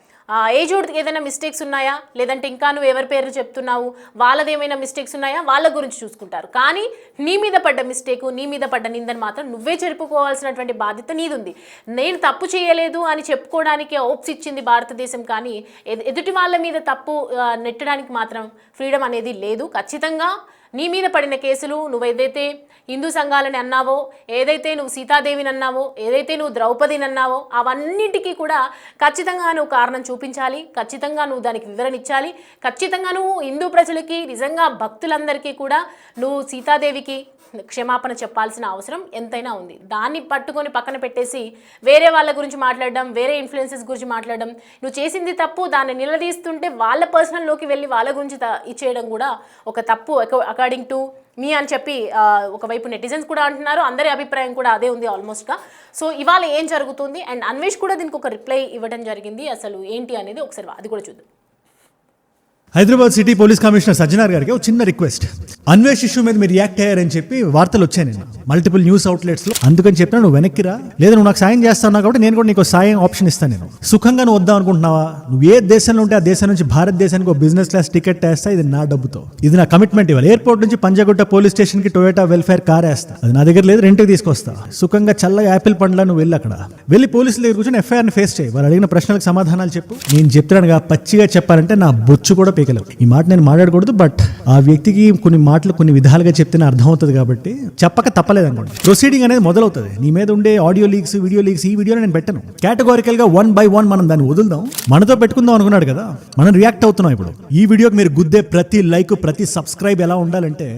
ఏజుడ్కి ఏదైనా మిస్టేక్స్ ఉన్నాయా, లేదంటే ఇంకా నువ్వు ఎవరి పేర్లు చెప్తున్నావు, వాళ్ళది ఏమైనా మిస్టేక్స్ ఉన్నాయా, వాళ్ళ గురించి చూసుకుంటారు. కానీ నీ మీద పడ్డ మిస్టేకు, నీ మీద పడ్డ నిందని మాత్రం నువ్వే చెప్పుకోవాల్సినటువంటి బాధ్యత నీదుంది. నేను తప్పు చేయలేదు అని చెప్పుకోవడానికి ఓప్స్ ఇచ్చింది భారతదేశం, కానీ ఎదుటి వాళ్ళ మీద తప్పు నెట్టడానికి మాత్రం ఫ్రీడమ్ అనేది లేదు. ఖచ్చితంగా నీ మీద పడిన కేసులు, నువ్వు ఏదైతే హిందూ సంఘాలని అన్నావో, ఏదైతే నువ్వు సీతాదేవిని అన్నావో, ఏదైతే నువ్వు ద్రౌపదిని అన్నావో, అవన్నిటికీ కూడా ఖచ్చితంగా నువ్వు కారణం చూపించాలి. ఖచ్చితంగా నువ్వు దానికి వివరణ ఇచ్చాలి. ఖచ్చితంగా నువ్వు హిందూ ప్రజలకి, నిజంగా భక్తులందరికీ కూడా నువ్వు సీతాదేవికి క్షమాపణ చెప్పాల్సిన అవసరం ఎంతైనా ఉంది. దాన్ని పట్టుకొని పక్కన పెట్టేసి వేరే వాళ్ళ గురించి మాట్లాడడం, వేరే ఇన్ఫ్లుయెన్సెస్ గురించి మాట్లాడడం, నువ్వు చేసింది తప్పు, దాన్ని నిలదీస్తుంటే వాళ్ళ పర్సనల్లోకి వెళ్ళి వాళ్ళ గురించి ఇచ్చేయడం కూడా ఒక తప్పు అకార్డింగ్ టు మీ అని చెప్పి ఒకవైపు నెటిజన్స్ కూడా అంటున్నారు. అందరి అభిప్రాయం కూడా అదే ఉంది ఆల్మోస్ట్గా. సో ఇవాళ ఏం జరుగుతుంది అండ్ అన్వేష్ కూడా దీనికి ఒక రిప్లై ఇవ్వడం జరిగింది. అసలు ఏంటి అనేది ఒకసారి అది కూడా చూద్దాం. Hyderabad city police commissioner Sajjanar గారికి ఒక చిన్న రిక్వెస్ట్. అన్వేష్ ఇష్యూ మీద మీరు రియాక్ట్ అయ్యారని చెప్పి వార్తలు వచ్చాయి నేను మల్టిపుల్ న్యూస్ అవుట్లెట్స్లో. అందుకని చెప్పినా నువ్వు వెనక్కిరా, లేదా నువ్వు నాకు సాయం చేస్తావు కాబట్టి నేను కూడా నీకు సాయం ఆప్షన్ ఇస్తాను. నేను సుఖంగా నువ్వు వద్దాం అనుకుంటున్నావా, నువ్వు ఏ దేశంలో ఉంటే ఆ దేశం నుంచి భారతదేశానికి ఒక బిజినెస్ క్లాస్ టికెట్ వేస్తా, ఇది నా డబ్బుతో, ఇది నా కమిట్మెంట్. ఇవ్వాలి ఎయిర్పోర్ట్ నుంచి పంజాగుట్ట పోలీస్ స్టేషన్కి టొయోటా వెల్ఫేర్ కార్ వేస్తా, అది నా దగ్గర లేదు, రెంట్కి తీసుకొస్తా. సుఖంగా చల్లగా యాపిల్ పండ్లా నువ్వు వెళ్ళి అక్కడ వెళ్ళి పోలీసుల దగ్గర కూర్చొని ఎఫ్ఐఆర్ని ఫేస్ చేయి. వాళ్ళు అడిగిన ప్రశ్నలకు సమాధానాలు చెప్పు. నేను చెప్తున్నానుగా, పచ్చిగా చెప్పాలంటే నా బొచ్చు కూడా పీకలేవు. ఈ మాట నేను మాట్లాడకూడదు, బట్ ఆ వ్యక్తికి కొన్ని మాటలు కొన్ని విధాలుగా చెప్తేనే అర్థమవుతుంది కాబట్టి చెప్పక తప్పలేదు అనుకోండి. ప్రొసీడింగ్ అనేది మొదలవుతుంది. నీ మీద ఉండే ఆడియో లీక్స్, వీడియో లీక్స్, ఈ వీడియోని నేను పెట్టను. కేటగారికల్ గా 1 by 1 మనం దాన్ని వదులుదాం, మనతో పెట్టుకుందాం అనుకున్నాడు కదా, మనం రియాక్ట్ అవుతున్నాం. ఇప్పుడు ఈ వీడియోకి మీరు గుద్దే ప్రతి లైక్, ప్రతి సబ్స్క్రైబ్ ఎలా ఉండాలంటే,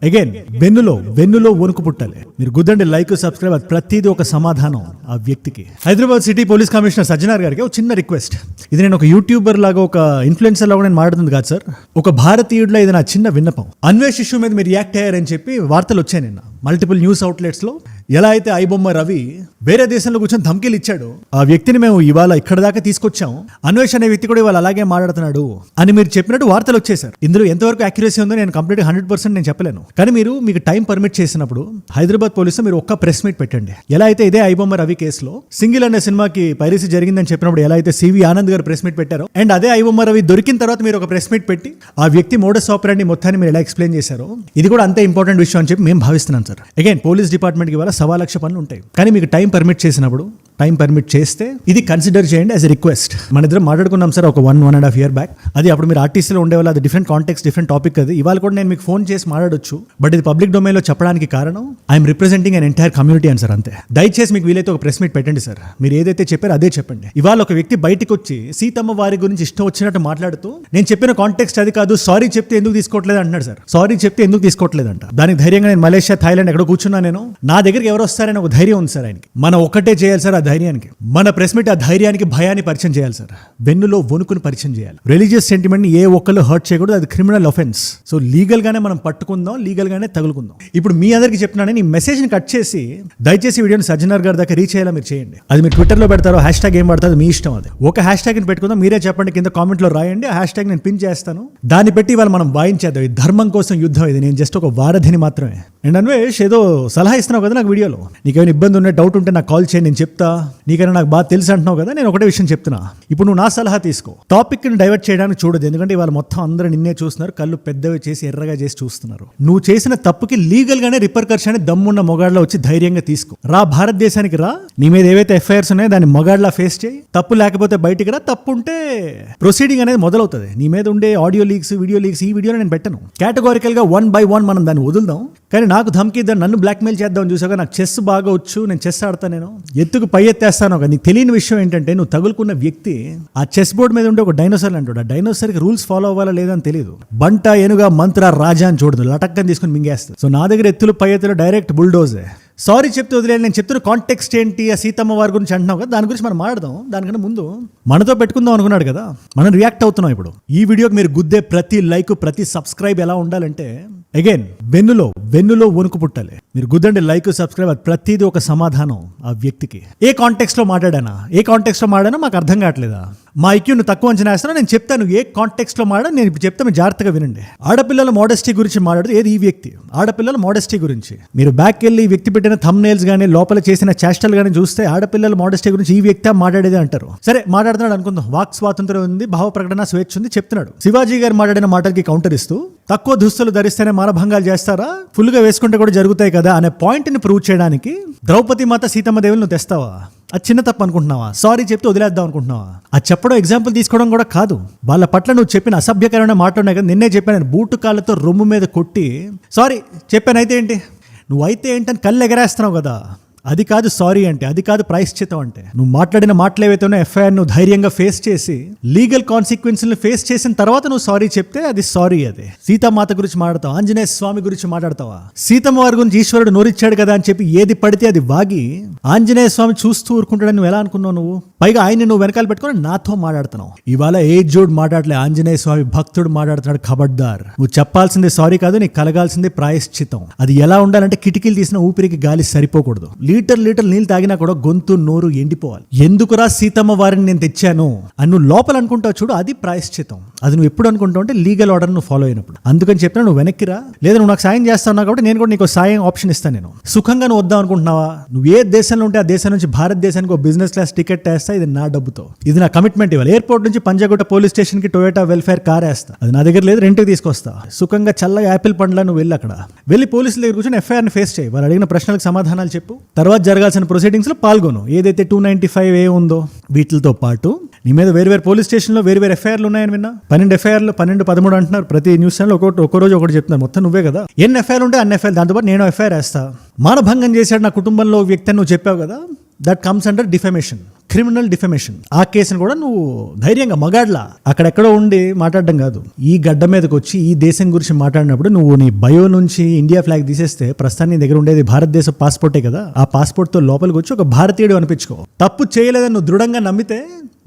అగైన్ వెన్నులో వణుకు పుట్టాలి. మీరు గుద్దండి లైక్, సబ్స్క్రైబ్, అది ప్రతిదీ ఒక సమాధానం ఆ వ్యక్తికి. Hyderabad city police commissioner Sajjanar గారికి ఒక చిన్న రిక్వెస్ట్. ఇది నేను ఒక యూట్యూబర్ లాగా, ఒక ఇన్ఫ్లుయెన్సర్ లాగా నేను మాట్లాడుతుంది కాదు సార్. ఒక భారతీయుడిలో ఇది నా చిన్న విన్నపం. అన్వేష్ ఇష్యూ మీద మీరు రియాక్ట్ అయ్యారని చెప్పి వార్తలు వచ్చాయి నిన్న మల్టిపుల్ న్యూస్ అవుట్లెట్స్ లో. ఎలా అయితే ఐబొమ్మ రవి వేరే దేశంలో కూర్చొని ధమ్కీలు ఇచ్చాడు, ఆ వ్యక్తిని మేము ఇవాళ ఇక్కడ దాకా తీసుకొచ్చాం, అన్వేష్ అనే వ్యక్తి కూడా ఇవాళ అలాగే మాట్లాడుతున్నాడు అని మీరు చెప్పినట్టు వార్తలు వచ్చేసారు. ఇందులో ఎంతవరకు యాక్యురసీ ఉందో నేను కంప్లీట్ 100% నేను చెప్పలేను. కానీ మీకు టైం పర్మిట్ చేసినప్పుడు హైదరాబాద్ పోలీసులు మీరు ఒక్క ప్రెస్ మీట్ పెట్టండి. ఎలా అయితే ఇదే ఐబొమ్మ రవి కేసులో సింగిల్ అనే సినిమాకి పైరసీ జరిగిందని చెప్పినప్పుడు ఎలా అయితే సివి ఆనంద్ గారు ప్రెస్ మీట్ పెట్టారో, అండ్ అదే ఐబొమ్మ రవి దొరికిన తర్వాత మీరు ఒక ప్రెస్ మీట్ పెట్టి ఆ వ్యక్తి మోడస్ ఆపరాండి మొత్తాన్ని మీరు ఎలా ఎక్స్ప్లెయిన్ చేశారో, ఇది కూడా అంతే ఇంపార్టెంట్ విషయం అని చెప్పి మేము భావిస్తున్నాం సార్. అగైన్ పోలీస్ డిపార్ట్మెంట్కి ఇవాళ 1,00,000 పనులు ఉంటాయి. కానీ మీకు టైం పర్మిట్ చేసినప్పుడు, టైం పర్మిట్ చేస్తే ఇది కన్సిడర్ చేయండి యాజ్ ఎ రిక్వెస్ట్. మన ఇద్దరం మాట్లాడుకున్నాం సార్ ఒక 1.5 year బ్యాక్. అది అప్పుడు మీరు ఆర్టీసీలో ఉండేవాళ్ళు, అది డిఫరెంట్ కాంటెక్స్ట్, డిఫరెంట్ టాపిక్. అది ఇవాళ కూడా నేను మీకు ఫోన్ చేసి మాట్లాడొచ్చు, బట్ ఇది పబ్లిక్ డొమైన్లో చెప్పడానికి కారణం I'm representing an entire community అని సార్, అంతే. దయచేసి మీకు వీలైతే ఒక ప్రెస్ మీట్ పెట్టండి సార్. మీరు ఏదైతే చెప్పారో అదే చెప్పండి. ఇవాళ ఒక వ్యక్తి బయటకు వచ్చి సీతమ్మ వారి గురించి ఇష్టం వచ్చినట్టు మాట్లాడుతూ, నేను చెప్పిన కాంటెక్స్ట్ అది కాదు, సారీ చెప్తే ఎందుకు తీసుకోవట్లేదు అంటున్నాడు సార్. సారీ చెప్తే ఎందుకు తీసుకోవట్లేదంట. దానికి ధైర్యంగా నేను మలేషియా, థాయిలాండ్ ఎక్కడ కూర్చున్నా, నేను నా దగ్గరికి ఎవరు వస్తారని ఒక ధైర్యం ఉంది సార్ ఆయనకి. మనం ఒక్కటే చేయాలి సార్, ఆ ధైర్యానికి మన ప్రెస్ మీట్ ఆ ధైర్యానికి, భయాన్ని పరిచయం చేయాలి సార్. వెన్నులో వణుకుని పరిచయం చేయాలి. రిలీజియస్ సెంటిమెంట్ ఏ ఒక్కళ్ళు హర్ట్ చేయకూడదు, అది క్రిమినల్ ఆఫెన్స్. సో లీగల్ గానే మనం పట్టుకుందాం, లీగల్ గానే తగులుకుందాం. ఇప్పుడు మీ అందరికి చెప్తున్నాను, ఈ మెసేజ్ ని కట్ చేసి దయచేసి వీడియోని సజ్జనార్ గారి దాకా రీచ్ అయ్యేలా మీరు చేయండి. అది మీరు ట్విట్టర్ లో పెడతారో, హ్యాష్ ట్యాగ్ ఏం పడతారో మీ ఇష్టం. అది ఒక హ్యాష్ ట్యాగ్ ని పెట్టుకుందాం, మీరే చెప్పండి, కింద కామెంట్ లో రాయండి. ఆ హ్యాష్ ట్యాగ్ నేను పిన్ చేస్తాను, దాన్ని పెట్టి ఇవాళ మనం వాయించేద్దాం. ఈ ధర్మం కోసం యుద్ధం, ఇది నేను జస్ట్ ఒక వారధిని మాత్రమే. అండ్ అన్వేష్, ఏదో సలహా ఇస్తున్నావు కదా నాకు వీడియోలో, నీకేమైనా ఇబ్బంది ఉండే, డౌట్ ఉంటే నాకు కాల్ చేయండి, నేను చెప్తా. నీకైనా నాకు బాగా తెలుసు అంటున్నావు కదా, నేను ఒకటే విషయం చెప్తున్నా. ఇప్పుడు నువ్వు నా సలహా తీసుకో, టాపిక్ ని డైవర్ట్ చేయడానికి చూడదు. ఎందుకంటే ఇవాళ మొత్తం అందరూ నిన్నే చూస్తున్నారు, కళ్ళు పెద్దవి చేసి ఎర్రగా చేసి చూస్తున్నారు. నువ్వు చేసిన తప్పుకి లీగల్ గానే రిపర్కర్షన్ దమ్మున్న మొగాడ్లో వచ్చి ధైర్యంగా తీసుకో. రా, భారతదేశానికి రా, నీ మీద ఏవైతే ఎఫ్ఐఆర్స్ ఉన్నాయో దాన్ని మొగాడ్లా ఫేస్ చేయి. తప్పు లేకపోతే బయటికి రా, తప్పు ఉంటే ప్రొసీడింగ్ అనేది మొదలవుతుంది. నీ మీద ఉండే ఆడియో లీక్స్, వీడియో లీక్స్, ఈ వీడియోని నేను పెట్టను. కేటగారికల్ గా 1 by 1 మనం దాన్ని వదులుదాం. కానీ నాకు ధమ్కి ఇద్దాం, నన్ను బ్లాక్మెయిల్ చేద్దాం చూసాక, నాకు చెస్ బాగా వచ్చు, నేను చెస్ ఆడతాను, నేను ఎత్తుకు పై ఎత్తేస్తాను. నీకు తెలియని విషయం ఏంటంటే, నువ్వు తగులుకున్న వ్యక్తి ఆ చెస్ బోర్డ్ మీద ఉండే ఒక డైనోసార్ అంటాడు. ఆ డైనోసార్కి రూల్స్ ఫాలో అవ్వాలా లేదని తెలియదు. బంట, ఏనుగా, మంత్ర, రాజా అని చూడదు, లటక్కని తీసుకుని మింగేస్తుంది. సో నా దగ్గర ఎత్తులు పై ఎత్తులు డైరెక్ట్ బుల్డోజే. సారీ చెప్తే వదిలేదు. నేను చెప్తున్న కాంటెక్స్ట్ ఏంటి, ఆ సీతమ్మ వారి గురించి అంటున్నావు కదా, దాని గురించి మనం మాట్లాడదాం. దానికన్నా ముందు మనతో పెట్టుకుందాం అనుకున్నాడు కదా, మనం రియాక్ట్ అవుతున్నాం. ఇప్పుడు ఈ వీడియోకి మీరు గుద్దే ప్రతి లైక్, ప్రతి సబ్స్క్రైబ్ ఎలా ఉండాలంటే, అగైన్ వెన్నులో వణుకు పుట్టాలి. మీరు గుద్దండి లైక్, సబ్స్క్రైబ్, అది ప్రతిదీ ఒక సమాధానం ఆ వ్యక్తికి. ఏ కాంటెక్స్ట్ లో మాట్లాడానా మాకు అర్థం కావట్లేదా? మా ఐక్యూ నువ్వు తక్కువ అంచనా వేస్తున్నా, నేను చెప్తాను ఏ కాంటెక్స్ట్ లో మాట్లాడా. నేను ఇప్పుడు చెప్తాను, జాగ్రత్తగా వినండి. ఆడపిల్లల మోడెస్టీ గురించి మాట్లాడుతూ, ఏది ఈ వ్యక్తి ఆడపిల్లల మోడెస్టీ గురించి. మీరు బ్యాక్ వెళ్ళి ఈ వ్యక్తి పెట్టిన థంబ్ నెయిల్స్ కానీ, లోపల చేసిన చేష్టలు కానీ చూస్తే ఆడపిల్లల మోడెస్టీ గురించి ఈ వ్యక్తి మాట్లాడేది అంటారు. సరే, మాట్లాడుతున్నాడు అనుకుందాం, వాక్ స్వాతంత్రం ఉంది, భావ ప్రకటన స్వేచ్ఛ ఉంది చెప్తున్నాడు. శివాజీ గారు మాట్లాడిన మాటలకి కౌంటర్ ఇస్తూ, తక్కువ దుస్తులు ధరిస్తేనే మానభంగాలు చేస్తారా, ఫుల్ గా వేసుకుంటే కూడా జరుగుతాయి కదా అనే పాయింట్ ని ప్రూవ్ చేయడానికి ద్రౌపది మాత, సీతమ్మ దేవులు నువ్వు తెస్తావా? అది చిన్న తప్పు అనుకుంటున్నావా? సారీ చెప్తే వదిలేద్దాం అనుకుంటున్నావా? అది చెప్పడం, ఎగ్జాంపుల్ తీసుకోవడం కూడా కాదు. వాళ్ళ పట్ల నువ్వు చెప్పిన అసభ్యకరమైన మాటలున్నాయి కదా, నిన్నే చెప్పాను, బూటు కాళ్ళతో రొమ్ము మీద కొట్టి సారీ చెప్పాను అయితే ఏంటి, నువ్వైతే ఏంటని కళ్ళు ఎగరేస్తున్నావు కదా, అది కాదు సారీ అంటే, అది కాదు ప్రాయశ్చితం అంటే. నువ్వు మాట్లాడిన మాటలు ఏవైతే ఉన్నాయో, ఎఫ్ఐఆర్ నువ్వు ధైర్యంగా ఫేస్ చేసి లీగల్ కాన్సిక్వెన్స్ని ఫేస్ చేసిన తర్వాత నువ్వు సారీ చెప్తే అది సారీ. అదే సీతామాత గురించి మాట్లాడతావు, ఆంజనేయ స్వామి గురించి మాట్లాడతావా? సీతమ్మ వారి గురించి ఈశ్వరుడు నోరిచ్చాడు కదా అని చెప్పి ఏది పడితే అది వాగి ఆంజనేయ స్వామి చూస్తూ ఊరుకుంటాడని నువ్వు ఎలా అనుకున్నావు? నువ్వు పైగా ఆయన్ని నువ్వు వెనకాల పెట్టుకుని నాతో మాట్లాడుతున్నావు. ఇవాళ ఏజ్డ్ మాట్లాడలే, ఆంజనేయ స్వామి భక్తుడు మాట్లాడుతున్నాడు. ఖబర్దార్, నువ్వు చెప్పాల్సిందే సారీ కాదు, నీకు కలగాల్సిందే ప్రాయశ్చితం. అది ఎలా ఉండాలంటే, కిటికీలు తీసిన ఊపిరికి గాలి సరిపోకూడదు. లీటర్ నీళ్ళు తాగినా కూడా గొంతు, నోరు ఎండిపోవాలి. ఎందుకురా సీతమ్మ వారిని నేను తెచ్చాను అని నువ్వు లోపల అనుకుంటావు చూడు, అది ప్రాయశ్చితం. అది నువ్వు ఎప్పుడు అనుకుంటావు అంటే లీగల్ ఆర్డర్ నువ్వు ఫాలో అయినప్పుడు. అందుకని చెప్పినా నువ్వు వెనక్కిరా, లేదా నువ్వు నాకు సాయం చేస్తావు కాబట్టి నేను కూడా నీకు సాయం ఆప్షన్ ఇస్తాను. నేను సుఖంగా నువ్వు వద్దాం అనుకుంటున్నావా? నువ్వు ఏ దేశంలో ఉంటే ఆ దేశం నుంచి భారతదేశానికి ఒక బిజినెస్ క్లాస్ టికెట్ వేస్తా, ఇది నా డబ్బుతో, ఇది నా కమిట్మెంట్. ఇవ్వాలి ఎయిర్పోర్ట్ నుంచి పంజాగుట్ట పోలీస్ స్టేషన్ కి టొయోటా వెల్ఫేర్ కార్ వేస్తా, అది నా దగ్గర లేదు, రెంట్కి తీసుకొస్తా. సుఖంగా చల్లగా యాపిల్ పండ్లా నువ్వు వెళ్ళి అక్కడ వెళ్ళి పోలీసుల దగ్గర కూర్చొని ఎఫ్ఐఆర్ని ఫేస్ చేయి. వాళ్ళు అడిగిన ప్రశ్నలకు సమాధానాలు చెప్పు. తర్వాత జరగాల్సిన ప్రొసీడింగ్స్ లో పాల్గొను. ఏదైతే 295A ఉందో వీటితో పాటు నీ మీద వేరు పోలీస్ స్టేషన్లో వేరు ఎఫ్ఐఆర్లు ఉన్నాయని విన్నా. 12 ఎఫ్ఐఆర్లు 12, 13 అంటున్నారు. ప్రతి న్యూస్ ఛానల్ ఒక్కో రోజు ఒకటి చెప్తున్నారు. మొత్తం నువ్వే కదా. ఎన్ని ఎఫ్ఐఆర్లు ఉంటే అన్ని ఎఫ్ఐఆర్, దాంతోపాటు నేను ఎఫ్ఐఆర్ వేస్తా. మానభంగం చేశాడు నా కుటుంబంలో వ్యక్తి అని నువ్వు చెప్పావు కదా, that comes under defamation, criminal defamation. ఆ కేసును కూడా నువ్వు ధైర్యంగా మగాడ్లా అక్కడెక్కడో ఉండి మాట్లాడడం కాదు, ఈ గడ్డ మీదకి వచ్చి ఈ దేశం గురించి మాట్లాడినప్పుడు నువ్వు నీ బయో నుంచి ఇండియా ఫ్లాగ్ తీసేస్తే ప్రస్తుతానికి నీ దగ్గర ఉండేది భారతదేశ పాస్పోర్టే కదా. ఆ పాస్పోర్ట్తో లోపలికి వచ్చి ఒక భారతీయుడు అనిపించుకో. తప్పు చేయలేదని నువ్వు దృఢంగా నమ్మితే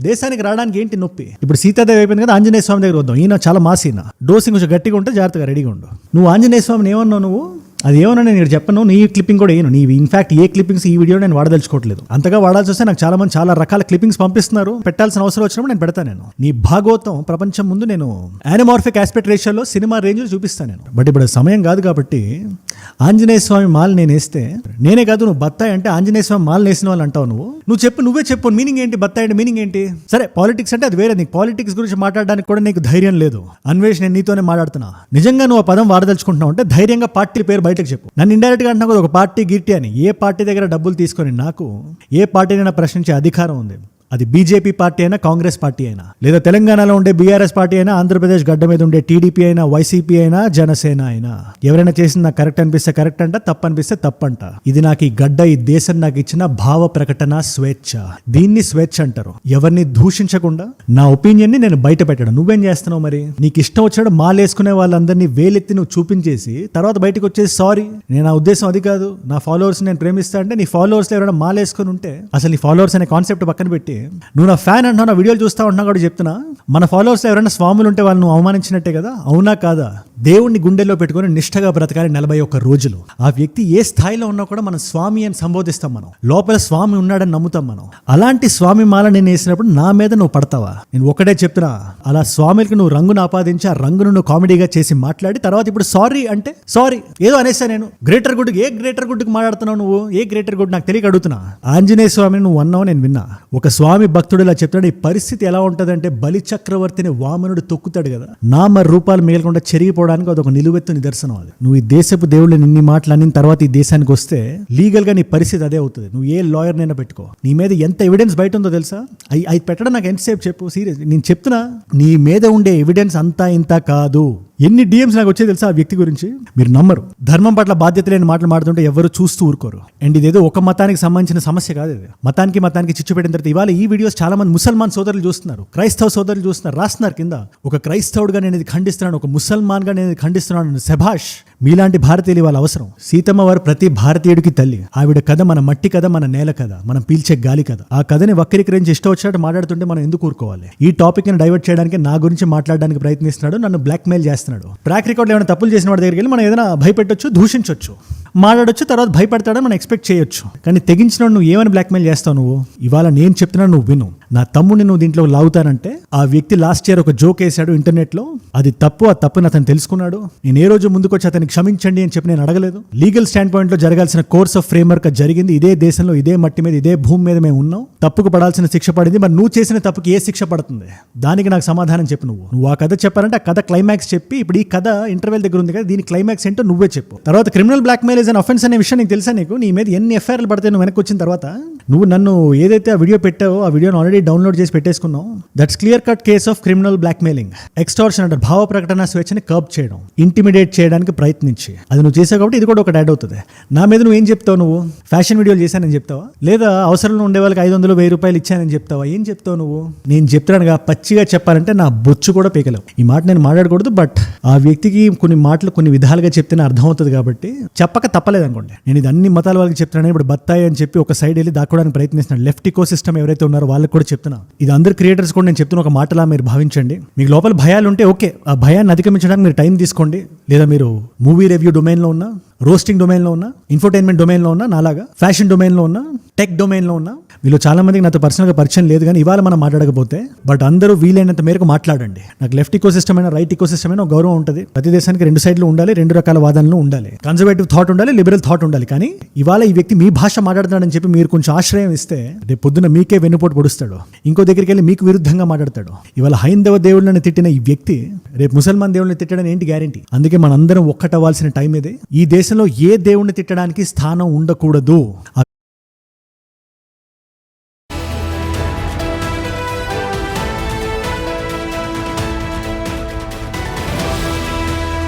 దేశానికి రావడానికి ఏంటి నొప్పి? ఇప్పుడు సీతాదేవి అయిపోయింది కదా, ఆంజనేయ స్వామి దగ్గర వద్దాం. ఈయన చాలా మాసీన, డోసింగ్ కొంచెం గట్టిగా ఉంటే జాగ్రత్తగా రెడీగా ఉండు. నువ్వు ఆంజనేయ స్వామిని ఏమన్నావు? నువ్వు అది ఏమన్నా నేను ఇక్కడ చెప్పను. నీ క్లిప్పింగ్ కూడా వేయను. నీ ఇన్ఫాక్ట్ ఏ క్లిప్పింగ్స్ ఈ వీడియో నేను వాడదలుచుకోవట్లేదు. అంతగా వాడాల్సి వస్తే నాకు చాలా మంది చాలా రకాల క్లిప్పింగ్స్ పంపిస్తున్నారు. పెట్టాల్సిన అవసరం వచ్చినప్పుడు నేను పెడతాను. నేను నీ భాగవతం ప్రపంచం ముందు నేను యానిమార్ఫిక్ ఆస్పెక్ట్ రేషియోలో సినిమా రేంజ్ చూపిస్తాను నేను. బట్ ఇప్పుడు సమయం కాదు కాబట్టి ఆంజనేయ స్వామి మాల నేను వేస్తే, నేనే కాదు నువ్వు బత్తాయి అంటే ఆంజనేయ స్వామి మాల వేసిన వాళ్ళు అంటావు. నువ్వే చెప్పు మీనింగ్ ఏంటి? బత్తాయి అంటే మీనింగ్ ఏంటి? సరే పాలిటిక్స్ అంటే అది వేరే. నీకు పాలిటిక్స్ గురించి మాట్లాడడానికి కూడా నీకు ధైర్యం లేదు. అన్వేష్ నేను నీతోనే మాట్లాడుతున్నా. నిజంగా నువ్వు ఆ పదం వాడదలుచుకుంటున్నావు అంటే ధైర్యంగా పార్టీ పేరు బయటకు చెప్పు. నన్ను ఇండైరెక్ట్ గా అంటున్నా ఒక పార్టీ గిట్టి అని. ఏ పార్టీ దగ్గర డబ్బులు తీసుకొని నాకు ఏ పార్టీనైనా ప్రశ్నించే అధికారం ఉంది. అది బీజేపీ పార్టీ అయినా, కాంగ్రెస్ పార్టీ అయినా, లేదా తెలంగాణలో ఉండే బీఆర్ఎస్ పార్టీ అయినా, ఆంధ్రప్రదేశ్ గడ్డ మీద ఉండే టీడీపీ అయినా, వైసీపీ అయినా, జనసేన అయినా, ఎవరైనా చేసిన నాకు కరెక్ట్ అనిపిస్తే కరెక్ట్ అంట, తప్పు అనిపిస్తే తప్పంట. ఇది నాకు ఈ గడ్డ, ఈ దేశం నాకు ఇచ్చిన భావ ప్రకటన స్వేచ్ఛ. దీన్ని స్వేచ్ఛ అంటారు. ఎవరిని దూషించకుండా నా ఒపీనియన్ ని నేను బయట పెట్టడం. నువ్వేం చేస్తున్నావు మరి? నీకు ఇష్టం వచ్చాడు మాలేసుకునే వాళ్ళందరినీ వేలెత్తి నువ్వు చూపించేసి తర్వాత బయటకు వచ్చేసి సారీ నేను నా ఉద్దేశం అది కాదు, నా ఫాలోవర్స్ నేను ప్రేమిస్తా అంటే, నీ ఫాలోవర్స్ ఎవరైనా మాలేసుకుని ఉంటే అసలు నీ ఫాలోవర్స్ అనే కాన్సెప్ట్ పక్కన పెట్టి నువ్వు నా ఫ్యాన్ అంటున్నావు, నా వీడియోలు చూస్తా ఉంటున్నా కూడా చెప్తున్నా. మన ఫాలోవర్స్ ఎవరైనా స్వాములు ఉంటే వాళ్ళు నువ్వు అవమానించినట్టే కదా. అవునా కాదా? దేవుణ్ణి గుండెల్లో పెట్టుకుని నిష్ఠగా బ్రతకాలి 41 రోజులు. ఆ వ్యక్తి ఏ స్థాయిలో ఉన్నా కూడా మనం స్వామి అని సంబోధిస్తాం. మనం లోపల స్వామి ఉన్నాడని నమ్ముతాం. మనం అలాంటి స్వామి మాల నేను వేసినప్పుడు నా మీద నువ్వు పడతావా? నేను ఒకటే చెప్తున్నా, అలా స్వామికి నువ్వు రంగును ఆపాదించి ఆ రంగును నువ్వు కామెడీగా చేసి మాట్లాడి తర్వాత ఇప్పుడు సారీ అంటే సారీ ఏదో అనేసా నేను. గ్రేటర్ గుడ్కి ఏ గ్రేటర్ గుడ్కి మాట్లాడుతున్నావు నువ్వు? ఏ గ్రేటర్ గుడ్ నాకు తెలియక అడుగుతున్నా. ఆంజనేయ స్వామిని నువ్వు అన్నావు, నేను విన్నా. ఒక స్వామి భక్తుడు ఇలా చెప్తాడు. ఈ పరిస్థితి ఎలా ఉంటుందంటే బలి చక్రవర్తిని వామనుడు తొక్కుతాడు కదా, నామ రూపాలు మిగలకుండా చెరిగిపోవడానికి అదొక నిలువెత్తు నిదర్శనం. అది నువ్వు ఈ దేశపు దేవుళ్ళు ఇన్ని మాటలు అన్న తర్వాత ఈ దేశానికి వస్తే లీగల్ గా నీ పరిస్థితి అదే అవుతుంది. నువ్వు ఏ లాయర్ నైనా పెట్టుకో, నీ మీద ఎంత ఎవిడెన్స్ బయట ఉందో తెలుసా? అది పెట్టడం నాకు ఎంతసేపు చెప్పు. సీరియస్ నేను చెప్తున్నా, నీ మీద ఉండే ఎవిడెన్స్ అంతా ఇంత కాదు. ఎన్ని డిఎమ్స్ నాకు వచ్చే తెలుసా ఆ వ్యక్తి గురించి? మీరు నమ్మరు. ధర్మం పట్ల బాధ్యత లేని మాటలు మాడుతుంటే ఎవరు చూస్తూ ఊరుకోరు. అండ్ ఇదేదో ఒక మతానికి సంబంధించిన సమస్య కాదు. ఇది మతానికి చిచ్చు పెట్టిన తర్వాత ఇవాళ ఈ వీడియోస్ చాలా మంది ముసల్మాన్ సోదరులు చూస్తున్నారు, క్రైస్తవ సోదరులు చూస్తున్నారు, రాస్తున్నారు కింద. ఒక క్రైస్తవుడుగా నేను ఇది ఖండిస్తున్నాను, ఒక ముసల్మాన్గా నేను ఇది ఖండిస్తున్నాను. శభాష్, మీలాంటి భారతీయులు వాళ్ళ అవసరం. సీతమ్మ వారు ప్రతి భారతీయుడికి తల్లి. ఆవిడ కథ మన మట్టి కథ, మన నేల కథ, మనం పీల్చే గాలి కథ. ఆ కథని వక్రీకరించి ఇష్టం వచ్చినట్టు మాట్లాడుతుంటే మనం ఎందుకు ఊరుకోవాలి? ఈ టాపిక్ ని డైవర్ట్ చేయడానికి నా గురించి మాట్లాడడానికి ప్రయత్నిస్తున్నాడు, నన్ను బ్లాక్ మెయిల్ చేస్తున్నాడు. ట్రాక్ రికార్డ్ ఏమైనా తప్పులు చేసిన వాడి దగ్గరికి వెళ్ళి మనం ఏదైనా భయపెట్టొచ్చు, దూషించవచ్చు, మాట్లాడొచ్చు, తర్వాత భయపడతాడని మనం ఎక్స్పెక్ట్ చేయొచ్చు. కానీ తెగించిన నువ్వు ఏమని బ్లాక్మెయిల్ చేస్తావు? నువ్వు ఇవాళ నేను చెప్తున్నాను, నువ్వు విను. నా తమ్ముడిని నువ్వు దీంట్లో లాగుతానంటే, ఆ వ్యక్తి లాస్ట్ ఇయర్ ఒక జోక్ వేసాడు ఇంటర్నెట్ లో, అది తప్పు. ఆ తప్పుని అతను తెలుసుకున్నాడు. నేను ఏ రోజు ముందుకు వచ్చి అతనికి క్షమించండి అని చెప్పి నేను అడగలేదు. లీగల్ స్టాండ్ పాయింట్ లో జరగాల్సిన కోర్స్ ఆఫ్ ఫ్రేమ్వర్క్ జరిగింది. ఇదే దేశంలో, ఇదే మట్టి మీద, ఇదే భూమి మీద మేము ఉన్నాం. తప్పుకు పడాల్సిన శిక్ష పడింది. మరి నువ్వు చేసిన తప్పుకి ఏ శిక్ష పడుతుంది? దానికి నాకు సమాధానం చెప్పు. నువ్వు ఆ కథ చెప్పాలంటే ఆ కథ క్లైమాక్స్ చెప్పి, ఇప్పుడు ఈ కథ ఇంటర్వెల్ దగ్గర ఉంది కదా, దీని క్లైమాక్స్ ఏంటో నువ్వే చెప్పు. తర్వాత criminal blackmail is an offence అనే విషయం నీకు తెలుసా? నీకు నీ మీద ఎన్ని ఎఫ్ఐఆర్లు పడితే నువ్వు వెనక్కి వచ్చిన తర్వాత నువ్వు నన్ను ఏదైతే ఆ వీడియో పెట్టావో ఆ వీడియోని ఆల్రెడీ డౌన్లోడ్ చేసి పెట్టేసుకున్నావు. That's clear cut case of criminal blackmailing. Extortion అంటే భావ ప్రకటన స్వేచ్ఛని కర్బ్ చేయడం, ఇంటిమిడేట్ చేయడానికి ప్రయత్నించి, అది నువ్వు చేసావు కాబట్టి ఇది కూడా ఒకటి యాడ్ అవుతుంది. నా మీద నువ్వు ఏం చెప్తావు? నువ్వు ఫ్యాషన్ వీడియోలు చేశానని చెప్తావా? లేదా అవసరంలో ఉండే వాళ్ళకి 500-1000 రూపాయలు ఇచ్చానని చెప్తావా? ఏం చెప్తావు నువ్వు? నేను చెప్తున్నానుగా, పచ్చిగా చెప్పాలంటే నా బొచ్చు కూడా పీకలేవు. ఈ మాట నేను మాట్లాడకూడదు, బట్ ఆ వ్యక్తికి కొన్ని మాటలు కొన్ని విధాలుగా చెప్తేనే అర్థమవుతుంది కాబట్టి చెప్పక తప్పలేదు అనుకోండి. నేను ఇది అన్ని మతాల వాళ్ళకి చెప్తున్నాను. ఇప్పుడు బత్తాయి అని చెప్పి ఒక సైడ్ వెళ్ళి దాక్కోవడానికి ప్రయత్నిస్తున్నాను. లెఫ్ట్ ఇకో సిస్టమ్ ఎవరైతే ఉన్నారో వాళ్ళకి కూడా చెప్తున్నా. ఇది అందరు క్రియేటర్స్ కూడా నేను చెప్తున్న ఒక మాటలా మీరు భావించండి. మీకు లోపల భయాలు ఉంటే ఓకే, ఆ భయాన్ని అధిగమించడానికి మీరు టైం తీసుకోండి. లేదా మీరు మూవీ రివ్యూ డొమైన్లో ఉన్నా, రోస్టింగ్ డొమైన్లో ఉన్నా, ఇన్ఫోటైన్మెంట్ డొమైన్లో ఉన్నా, నాలాగా ఫ్యాషన్ డొమైన్లో ఉన్నా, టెక్ డొమైన్లో ఉన్నా, వీళ్ళు చాలా మందికి నాతో పర్సనల్గా పరిచయం లేదు. కానీ ఇవాళ మనం మాట్లాడకపోతే, బట్ అందరూ వీలైనంత మేరకు మాట్లాడండి. నాకు లెఫ్ట్ ఇకో సిస్టమ్ అయినా, రైట్ ఇకో సిస్టమ్ అయినా ఒక గౌరవం ఉంటుంది. ప్రతి దేశానికి 2 సైడ్లు ఉండాలి, 2 రకాల వాదనలు ఉండాలి. కన్జర్వేటివ్ థాట్ ఉండాలి, లిబరల్ థాట్ ఉండాలి. కానీ ఇవాళ ఈ వ్యక్తి మీ భాష మాట్లాడుతున్నాడని చెప్పి మీరు కొంచెం ఆశ్రయం ఇస్తే, రేపు పొద్దున్న మీకే వెన్నుపోటు పొడుస్తాడు. ఇంకో దగ్గరికి వెళ్ళి మీకు విరుద్ధంగా మాట్లాడతాడు. ఇవాళ హైందవ దేవుళ్ళని తిట్టిన ఈ వ్యక్తి రేపు ముసల్మాన్ దేవుళ్ళని తిట్టడం ఏంటి గ్యారంటీ? అందుకే మనందరం ఒక్కటవ్వాల్సిన టైం ఇదే. ఈ దేశంలో ఏ దేవుణ్ణి తిట్టడానికి స్థానం ఉండకూడదు. ఆ